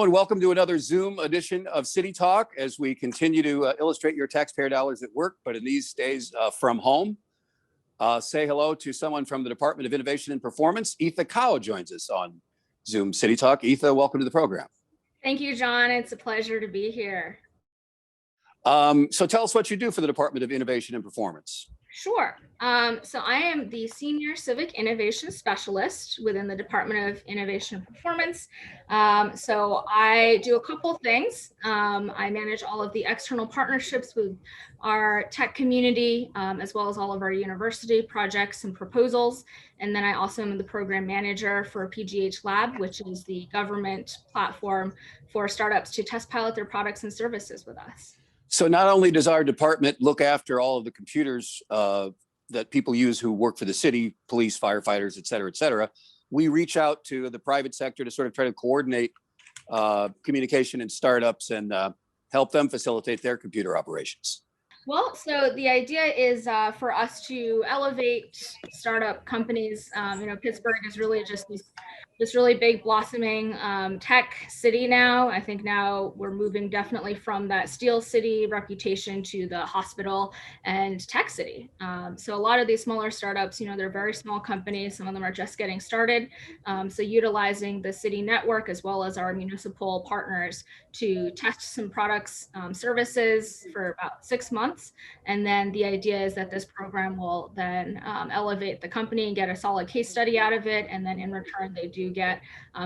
and welcome to another Zoom edition of City Talk as we continue to illustrate your taxpayer dollars at work, but in these days from home. Say hello to someone from the Department of Innovation and Performance. Itha Cao joins us on Zoom City Talk. Itha, welcome to the program. Thank you, John. It's a pleasure to be here. So tell us what you do for the Department of Innovation and Performance. Sure. So I am the Senior Civic Innovation Specialist within the Department of Innovation and Performance. So I do a couple things. I manage all of the external partnerships with our tech community, as well as all of our university projects and proposals. And then I also am the program manager for PGH Lab, which is the government platform for startups to test pilot their products and services with us. So not only does our department look after all of the computers that people use who work for the city, police, firefighters, et cetera, we reach out to the private sector to sort of try to coordinate communication and startups and help them facilitate their computer operations. Well, so the idea is for us to elevate startup companies. Pittsburgh is really just this really big blossoming tech city now. I think now we're moving definitely from that steel city reputation to the hospital and tech city. So a lot of these smaller startups, they're very small companies. Some of them are just getting started. So utilizing the city network as well as our municipal partners to test some products, services for about 6 months. And then the idea is that this program will then elevate the company and get a solid case study out of it. And then in return, they do get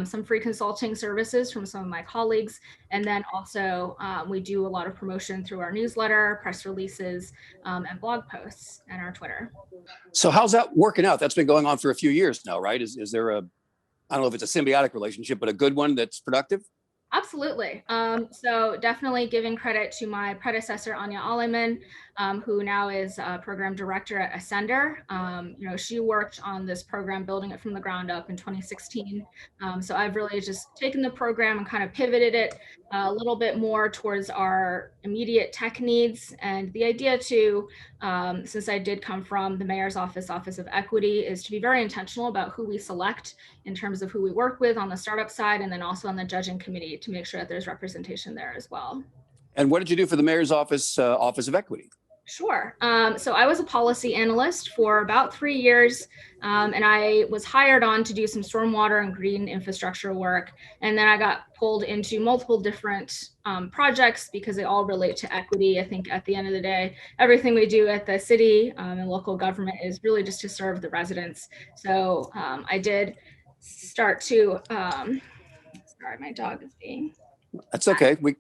some free consulting services from some of my colleagues. And then also we do a lot of promotion through our newsletter, press releases, and blog posts and our Twitter. So how's that working out? That's been going on for a few years now, right? Is there I don't know if it's a symbiotic relationship, but a good one that's productive? Absolutely. So definitely giving credit to my predecessor, Anya Aleman, who now is a program director at Ascender. She worked on this program, building it from the ground up in 2016. So I've really just taken the program and kind of pivoted it a little bit more towards our immediate tech needs. And the idea too, since I did come from the Mayor's Office of Equity, is to be very intentional about who we select in terms of who we work with on the startup side, and then also on the judging committee to make sure that there's representation there as well. And what did you do for the Mayor's Office of Equity? Sure. So I was a policy analyst for about 3 years, and I was hired on to do some stormwater and green infrastructure work. And then I got pulled into multiple different projects because they all relate to equity. I think at the end of the day, everything we do at the city and local government is really just to serve the residents. So I did start to, sorry, my dog is being. That's okay. We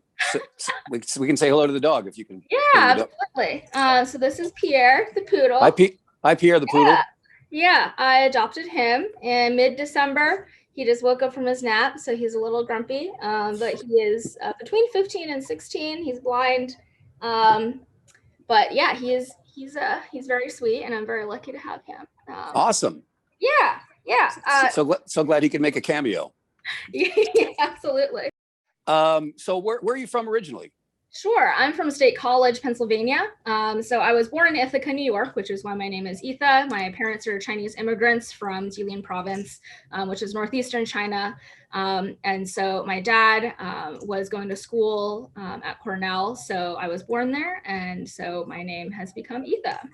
can say hello to the dog if you can. Yeah, absolutely. So this is Pierre, the poodle. Hi, Pierre, the poodle. Yeah, I adopted him in mid-December. He just woke up from his nap, so he's a little grumpy, but he is between 15 and 16. He's blind, but yeah, he's very sweet, and I'm very lucky to have him. Awesome. Yeah. So glad he could make a cameo. Yeah, absolutely. So where are you from originally? Sure. I'm from State College, Pennsylvania. So I was born in Ithaca, New York, which is why my name is Itha. My parents are Chinese immigrants from Jilin province, which is northeastern China. And so my dad was going to school at Cornell. So I was born there. And so my name has become Itha.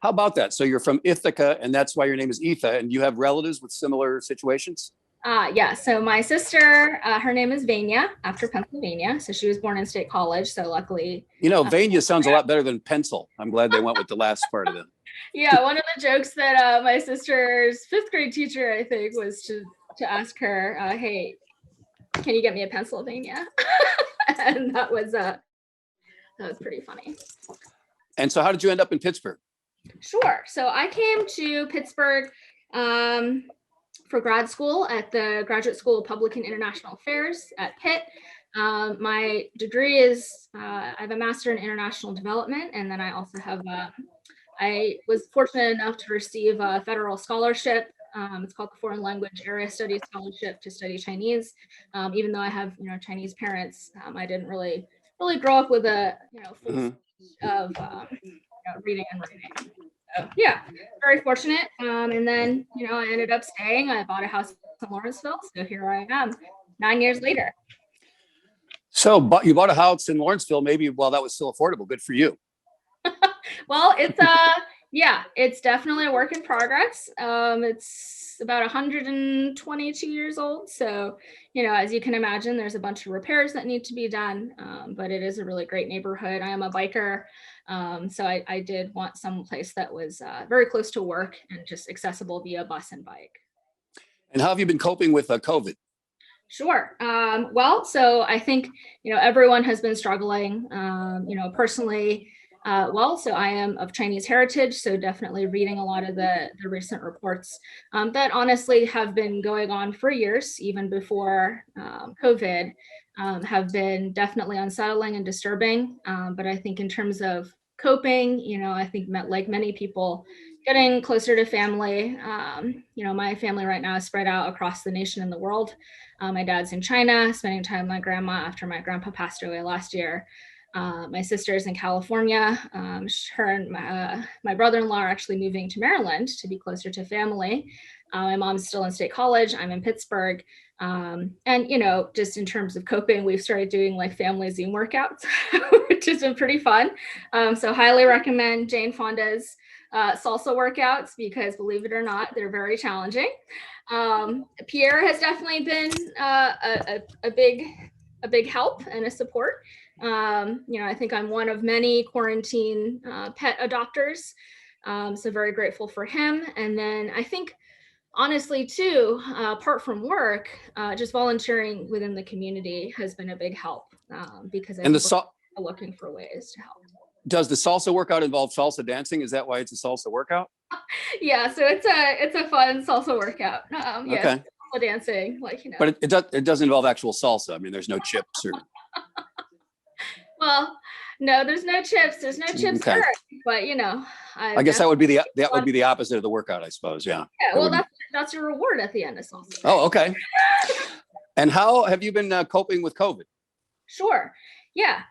How about that? So you're from Ithaca, and that's why your name is Itha, and you have relatives with similar situations? Yeah, so my sister, her name is Vanya, after Pennsylvania. So she was born in State College. So luckily. Vanya sounds a lot better than pencil. I'm glad they went with the last part of it. Yeah, one of the jokes that my sister's 5th grade teacher, I think, was to ask her, hey, can you get me a Pennsylvania? And that was pretty funny. And so how did you end up in Pittsburgh? Sure. So I came to Pittsburgh for grad school at the Graduate School of Public and International Affairs at Pitt. My degree is, I have a master in international development, and then I also have, I was fortunate enough to receive a federal scholarship. It's called the Foreign Language Area Studies Scholarship to study Chinese. Even though I have, Chinese parents, I didn't really grow up with a, full of reading and writing. So yeah, very fortunate. And then, I ended up staying. I bought a house in Lawrenceville. So here I am 9 years later. So, but you bought a house in Lawrenceville, maybe while that was still affordable. Good for you. Well, it's yeah, it's definitely a work in progress. It's about 122 years old. So, as you can imagine, there's a bunch of repairs that need to be done. But it is a really great neighborhood. I am a biker. So I did want some place that was very close to work and just accessible via bus and bike. And how have you been coping with COVID? Sure. Well, so I think, everyone has been struggling, personally. So I am of Chinese heritage, so definitely reading a lot of the recent reports that honestly have been going on for years, even before COVID, have been definitely unsettling and disturbing. But I think in terms of coping, I think like many people, getting closer to family. My family right now is spread out across the nation and the world. My dad's in China, spending time with my grandma after my grandpa passed away last year. My sister's in California. Her and my brother-in-law are actually moving to Maryland to be closer to family. My mom's still in State College. I'm in Pittsburgh. And, just in terms of coping, we've started doing like family Zoom workouts, which has been pretty fun. So highly recommend Jane Fonda's salsa workouts because, believe it or not, they're very challenging. Pierre has definitely been a big help and a support. I think I'm one of many quarantine pet adopters, so very grateful for him. And then I think, honestly, too, apart from work, just volunteering within the community has been a big help because I'm looking for ways to help. Does the salsa workout involve salsa dancing? Is that why it's a salsa workout? Yeah, so it's a fun salsa workout. Yes, okay. Salsa dancing, But it doesn't involve actual salsa. I mean, there's no chips or. Well, no, there's no chips. There's no chips okay. first, but I guess that would be the opposite of the workout, I suppose. Yeah. Yeah. Well, that's your reward at the end of salsa. Oh, okay. And how have you been coping with COVID? Sure. Yeah.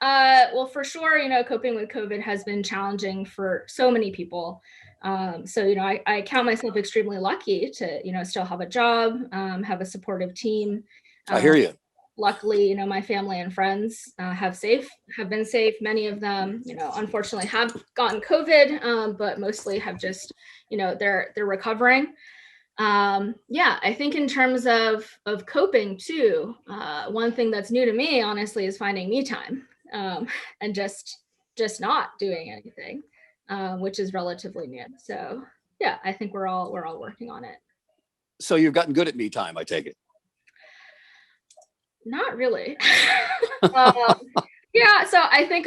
Well, for sure, coping with COVID has been challenging for so many people. So, I count myself extremely lucky to, still have a job, have a supportive team. I hear you. Luckily, my family and friends have been safe. Many of them, unfortunately have gotten COVID, but mostly have just, they're recovering. I think in terms of coping too, one thing that's new to me, honestly, is finding me time, and just not doing anything, which is relatively new. So yeah, I think we're all working on it. So you've gotten good at me time, I take it. Not really. Yeah, so I think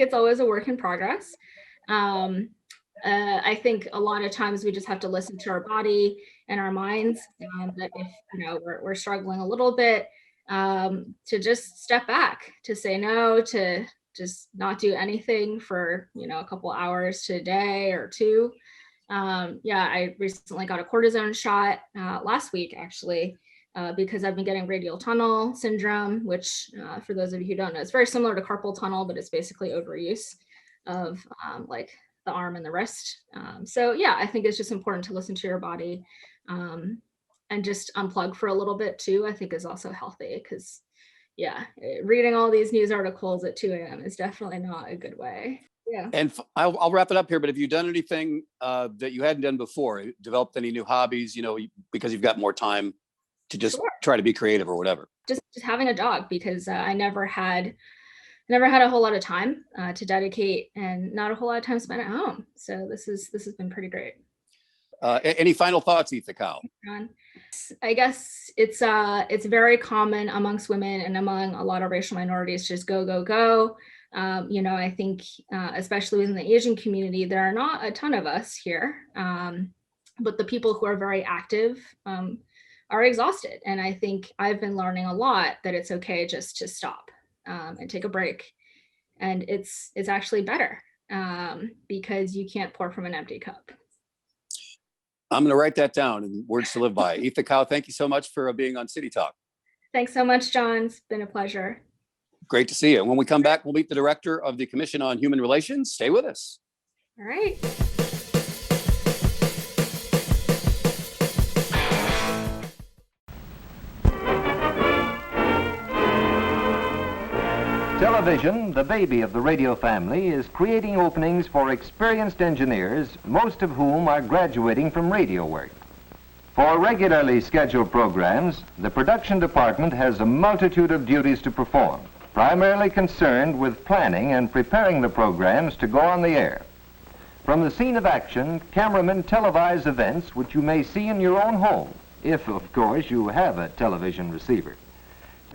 it's always a work in progress. I think a lot of times we just have to listen to our body and our minds. That if we're struggling a little bit, to just step back, to say no, to just not do anything for a couple hours to a day or two. I recently got a cortisone shot last week, actually. Because I've been getting radial tunnel syndrome, which for those of you who don't know, it's very similar to carpal tunnel, but it's basically overuse of like the arm and the wrist. So yeah, I think it's just important to listen to your body and just unplug for a little bit too, I think is also healthy because reading all these news articles at 2 a.m. is definitely not a good way. Yeah. And I'll wrap it up here, but have you done anything that you hadn't done before? Developed any new hobbies, because you've got more time to just try to be creative or whatever? Just having a dog, because I never had a whole lot of time to dedicate and not a whole lot of time spent at home. So this has been pretty great. Any final thoughts, Itha Cao? I guess it's very common amongst women and among a lot of racial minorities, just go, go, go. I think especially within the Asian community, there are not a ton of us here, but the people who are very active are exhausted. And I think I've been learning a lot that it's okay just to stop and take a break. And it's actually better because you can't pour from an empty cup. I'm going to write that down in words to live by. Itha Cao, thank you so much for being on CityTalk. Thanks so much, John. It's been a pleasure. Great to see you. When we come back, we'll meet the director of the Commission on Human Relations. Stay with us. All right. Television, the baby of the radio family, is creating openings for experienced engineers, most of whom are graduating from radio work. For regularly scheduled programs, the production department has a multitude of duties to perform, primarily concerned with planning and preparing the programs to go on the air. From the scene of action, cameramen televise events which you may see in your own home, if, of course, you have a television receiver.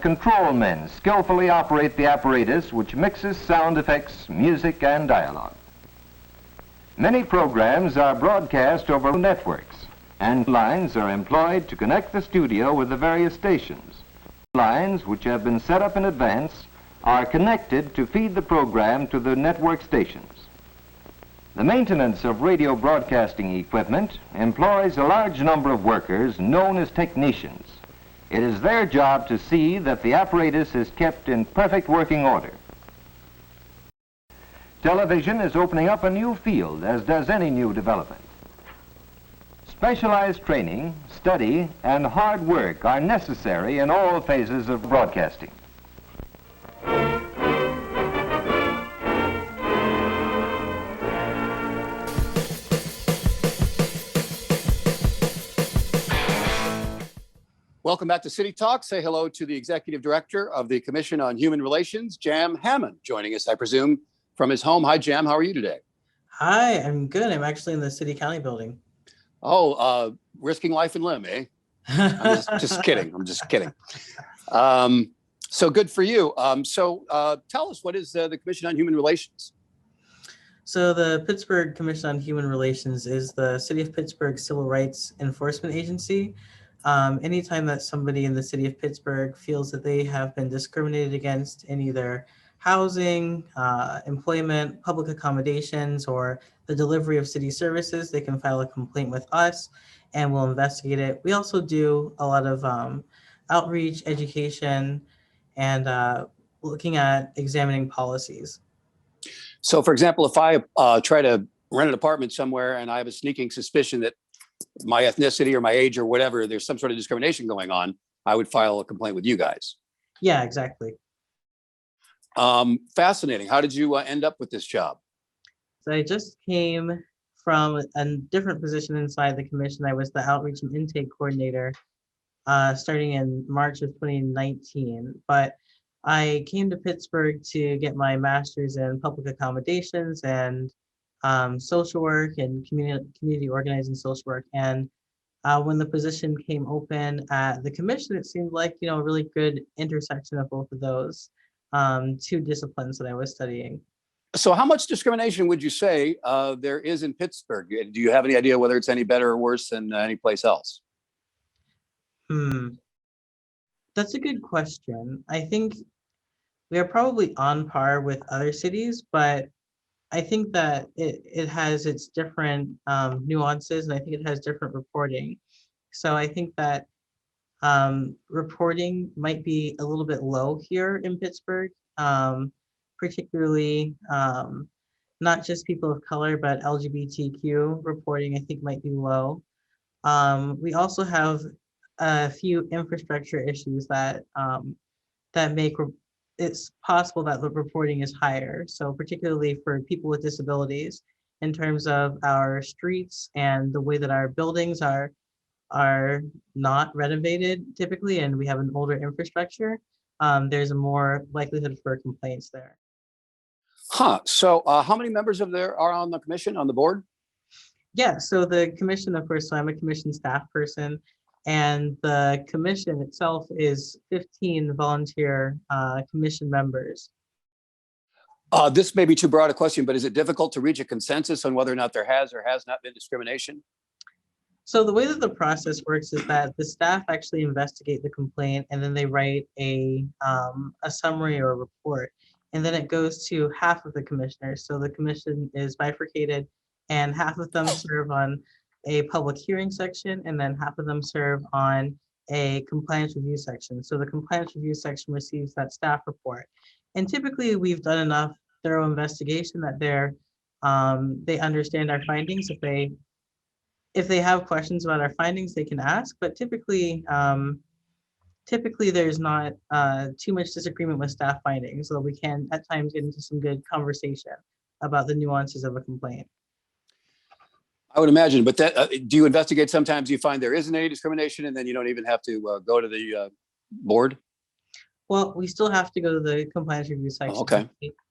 Control men skillfully operate the apparatus which mixes sound effects, music, and dialogue. Many programs are broadcast over networks, and lines are employed to connect the studio with the various stations. Lines which have been set up in advance are connected to feed the program to the network stations. The maintenance of radio broadcasting equipment employs a large number of workers known as technicians. It is their job to see that the apparatus is kept in perfect working order. Television is opening up a new field, as does any new development. Specialized training, study, and hard work are necessary in all phases of broadcasting. Welcome back to City Talk. Say hello to the Executive Director of the Commission on Human Relations, Jam Hammond, joining us, I presume, from his home. Hi, Jam. How are you today? Hi, I'm good. I'm actually in the City County building. Oh, risking life and limb, eh? I'm just kidding. I'm just kidding. So good for you. Tell us, what is the Commission on Human Relations? So the Pittsburgh Commission on Human Relations is the City of Pittsburgh Civil Rights Enforcement Agency. Anytime that somebody in the city of Pittsburgh feels that they have been discriminated against in either housing, employment, public accommodations, or the delivery of city services, they can file a complaint with us and we'll investigate it. We also do a lot of outreach, education, and looking at examining policies. So, for example, if I try to rent an apartment somewhere and I have a sneaking suspicion that my ethnicity or my age or whatever, there's some sort of discrimination going on, I would file a complaint with you guys. Yeah, exactly. Fascinating. How did you end up with this job? So I just came from a different position inside the commission. I was the outreach and intake coordinator starting in March of 2019. But I came to Pittsburgh to get my master's in public accommodations and social work and community organizing social work. And when the position came open at the commission, it seemed like, a really good intersection of both of those two disciplines that I was studying. So how much discrimination would you say there is in Pittsburgh? Do you have any idea whether it's any better or worse than any place else? That's a good question. I think we are probably on par with other cities, but I think that it has its different nuances, and I think it has different reporting. So I think that reporting might be a little bit low here in Pittsburgh, particularly not just people of color, but LGBTQ reporting, I think, might be low. We also have a few infrastructure issues that make it's possible that the reporting is higher. So particularly for people with disabilities, in terms of our streets and the way that our buildings are not renovated typically, and we have an older infrastructure, there's a more likelihood for complaints there. So how many members are on the commission, on the board? Yeah, so the commission, of course, so I'm a commission staff person, and the commission itself is 15 volunteer commission members. This may be too broad a question, but is it difficult to reach a consensus on whether or not there has or has not been discrimination? So the way that the process works is that the staff actually investigate the complaint, and then they write a summary or a report, and then it goes to half of the commissioners. So the commission is bifurcated, and half of them serve on a public hearing section, and then half of them serve on a compliance review section. So the compliance review section receives that staff report. And typically we've done enough thorough investigation that they understand our findings. If they have questions about our findings, they can ask, but typically typically there's not too much disagreement with staff findings, so we can at times get into some good conversation about the nuances of a complaint. I would imagine, but that do you investigate? Sometimes you find there isn't any discrimination, and then you don't even have to go to the board. Well, we still have to go to the compliance review section. Okay.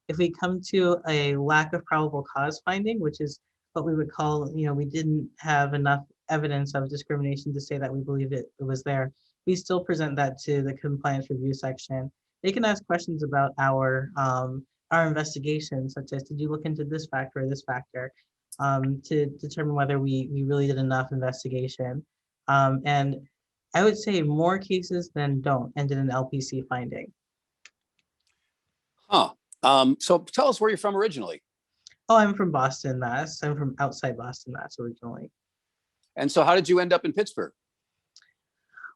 If we come to a lack of probable cause finding, which is what we would call, we didn't have enough evidence of discrimination to say that we believe it was there, we still present that to the compliance review section. They can ask questions about our investigation, such as, did you look into this factor or this factor, to determine whether we really did enough investigation. And I would say more cases than don't end in an LPC finding. Huh. So tell us where you're from originally. Oh, I'm from Boston, Mass. I'm from outside Boston, Mass originally. And so how did you end up in Pittsburgh?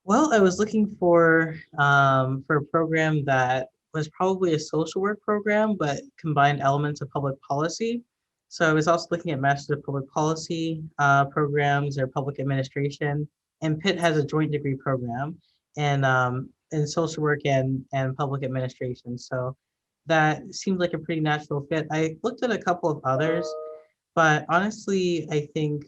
Well, I was looking for a program that was probably a social work program, but combined elements of public policy. So I was also looking at Master of Public Policy programs or public administration. And Pitt has a joint degree program in social work and public administration. So that seemed like a pretty natural fit. I looked at a couple of others, but honestly, I think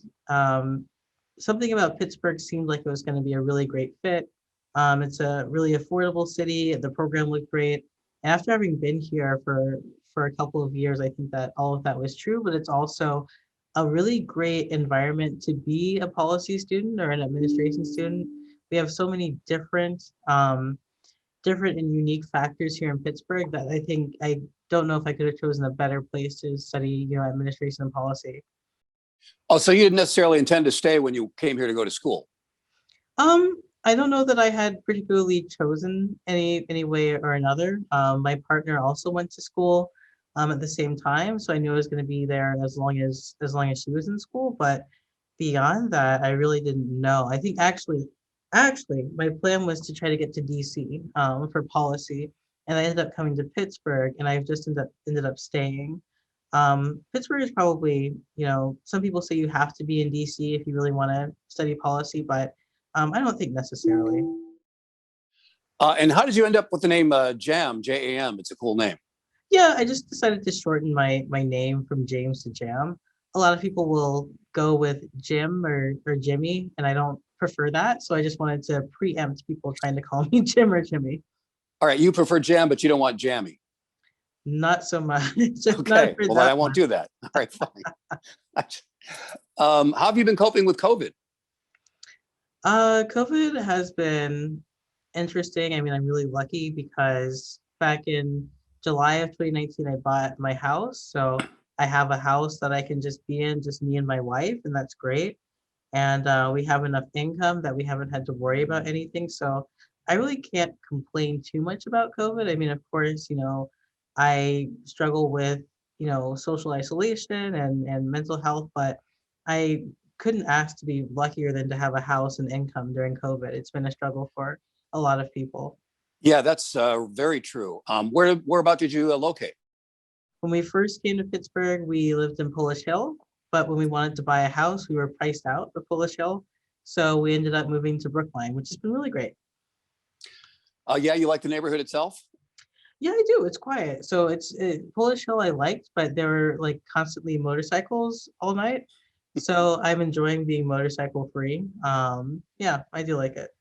something about Pittsburgh seemed like it was going to be a really great fit. It's a really affordable city. The program looked great. And after having been here for a couple of years, I think that all of that was true, but it's also a really great environment to be a policy student or an administration student. We have so many different and unique factors here in Pittsburgh that I don't know if I could have chosen a better place to study, administration and policy. Oh, so you didn't necessarily intend to stay when you came here to go to school? I don't know that I had particularly chosen any way or another. My partner also went to school at the same time, so I knew I was going to be there as long as she was in school. But beyond that, I really didn't know. I think actually, my plan was to try to get to DC for policy, and I ended up coming to Pittsburgh, and I've just ended up staying. Pittsburgh is probably, some people say you have to be in DC if you really want to study policy, but I don't think necessarily. And how did you end up with the name JAM, J-A-M? It's a cool name. Yeah, I just decided to shorten my name from James to Jam. A lot of people will go with Jim or Jimmy, and I don't prefer that. So I just wanted to preempt people trying to call me Jim or Jimmy. All right, you prefer Jam, but you don't want Jammy. Not so much. Okay, well, then I won't do that. All right, fine. How have you been coping with COVID? COVID has been interesting. I mean, I'm really lucky because back in July of 2019, I bought my house. So I have a house that I can just be in, just me and my wife, and that's great. And we have enough income that we haven't had to worry about anything. So I really can't complain too much about COVID. I mean, of course, I struggle with, social isolation and mental health, but I couldn't ask to be luckier than to have a house and income during COVID. It's been a struggle for a lot of people. Yeah, that's very true. Whereabout did you locate? When we first came to Pittsburgh, we lived in Polish Hill, but when we wanted to buy a house, we were priced out of Polish Hill. So we ended up moving to Brookline, which has been really great. Yeah, you like the neighborhood itself? Yeah, I do. It's quiet. So Polish Hill I liked, but there were like constantly motorcycles all night. So I'm enjoying being motorcycle free. Yeah, I do like it.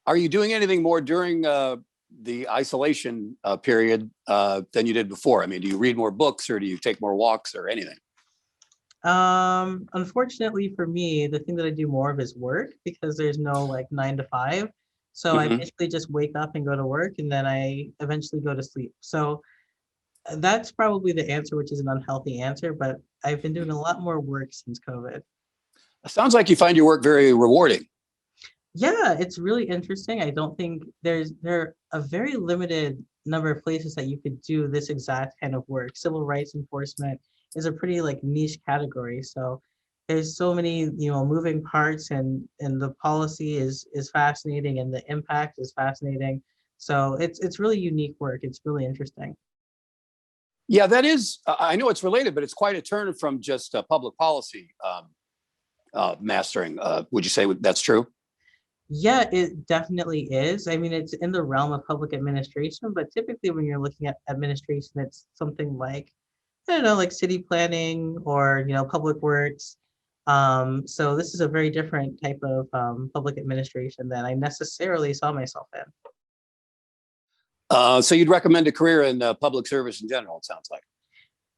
Are you doing anything more during the isolation period than you did before? I mean, do you read more books or do you take more walks or anything? Unfortunately for me, the thing that I do more of is work because there's no like 9 to 5. So I basically just wake up and go to work and then I eventually go to sleep. So that's probably the answer, which is an unhealthy answer, but I've been doing a lot more work since COVID. It sounds like you find your work very rewarding. Yeah, it's really interesting. I don't think there are a very limited number of places that you could do this exact kind of work. Civil rights enforcement is a pretty like niche category. So there's so many, moving parts and the policy is fascinating and the impact is fascinating. So it's really unique work. It's really interesting. Yeah, that is, I know it's related, but it's quite a turn from just public policy mastering. Would you say that's true? Yeah, it definitely is. I mean, it's in the realm of public administration, but typically when you're looking at administration, it's something like, I don't know, like city planning or, public works. So this is a very different type of public administration than I necessarily saw myself in. So you'd recommend a career in public service in general, it sounds like.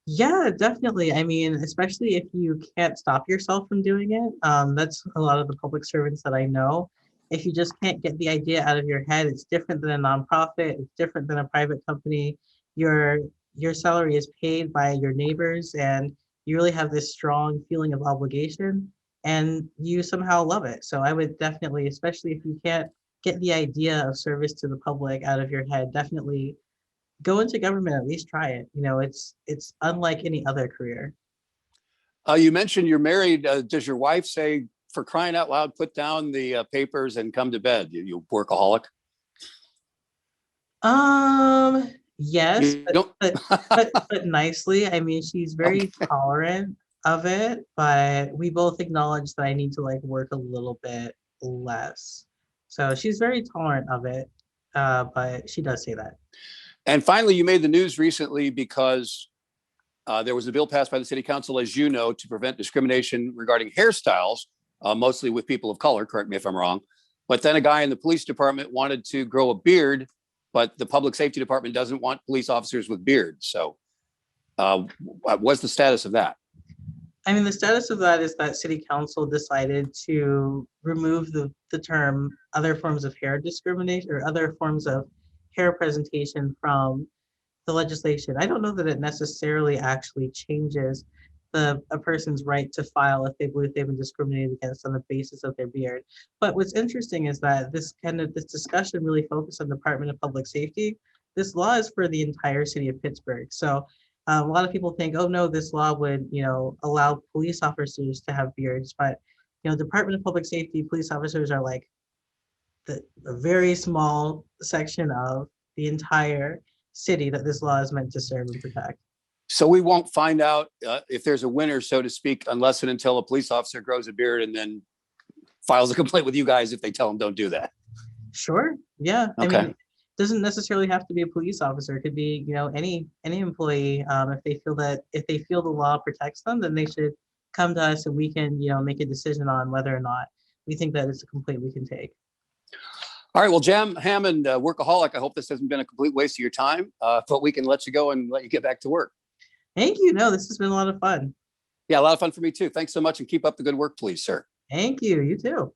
Yeah, definitely. I mean, especially if you can't stop yourself from doing it. That's a lot of the public servants that I know. If you just can't get the idea out of your head, it's different than a nonprofit, it's different than a private company. Your your salary is paid by your neighbors and you really have this strong feeling of obligation and you somehow love it. So I would definitely, especially if you can't get the idea of service to the public out of your head, definitely go into government, at least try it. It's unlike any other career. You mentioned you're married. Does your wife say, for crying out loud, put down the papers and come to bed? You workaholic? Yes, You but don't? but nicely. I mean, she's very Okay. tolerant of it, but we both acknowledge that I need to like work a little bit less. So she's very tolerant of it, but she does say that. And finally, you made the news recently because there was a bill passed by the city council, as you know, to prevent discrimination regarding hairstyles, mostly with people of color. Correct me if I'm wrong. But then a guy in the police department wanted to grow a beard, but the public safety department doesn't want police officers with beards. So what's the status of that? I mean, the status of that is that city council decided to remove the term other forms of hair discrimination or other forms of hair presentation from the legislation. I don't know that it necessarily actually changes a person's right to file if they believe they've been discriminated against on the basis of their beard. But what's interesting is that this discussion really focused on the Department of Public Safety. This law is for the entire city of Pittsburgh. So a lot of people think, oh no, this law would, allow police officers to have beards, but Department of Public Safety police officers are like a very small section of the entire city that this law is meant to serve and protect. So we won't find out if there's a winner, so to speak, unless and until a police officer grows a beard and then files a complaint with you guys if they tell them don't do that. Sure. Yeah. Okay. I mean, it doesn't necessarily have to be a police officer. It could be, any employee. If they feel the law protects them, then they should come to us and we can, make a decision on whether or not we think that it's a complaint we can take. All right. Well, Hammond, workaholic, I hope this hasn't been a complete waste of your time, but we can let you go and let you get back to work. Thank you. No, this has been a lot of fun. Yeah, a lot of fun for me too. Thanks so much and keep up the good work, please, sir. Thank you. You too.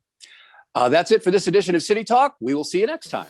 That's it for this edition of City Talk. We will see you next time.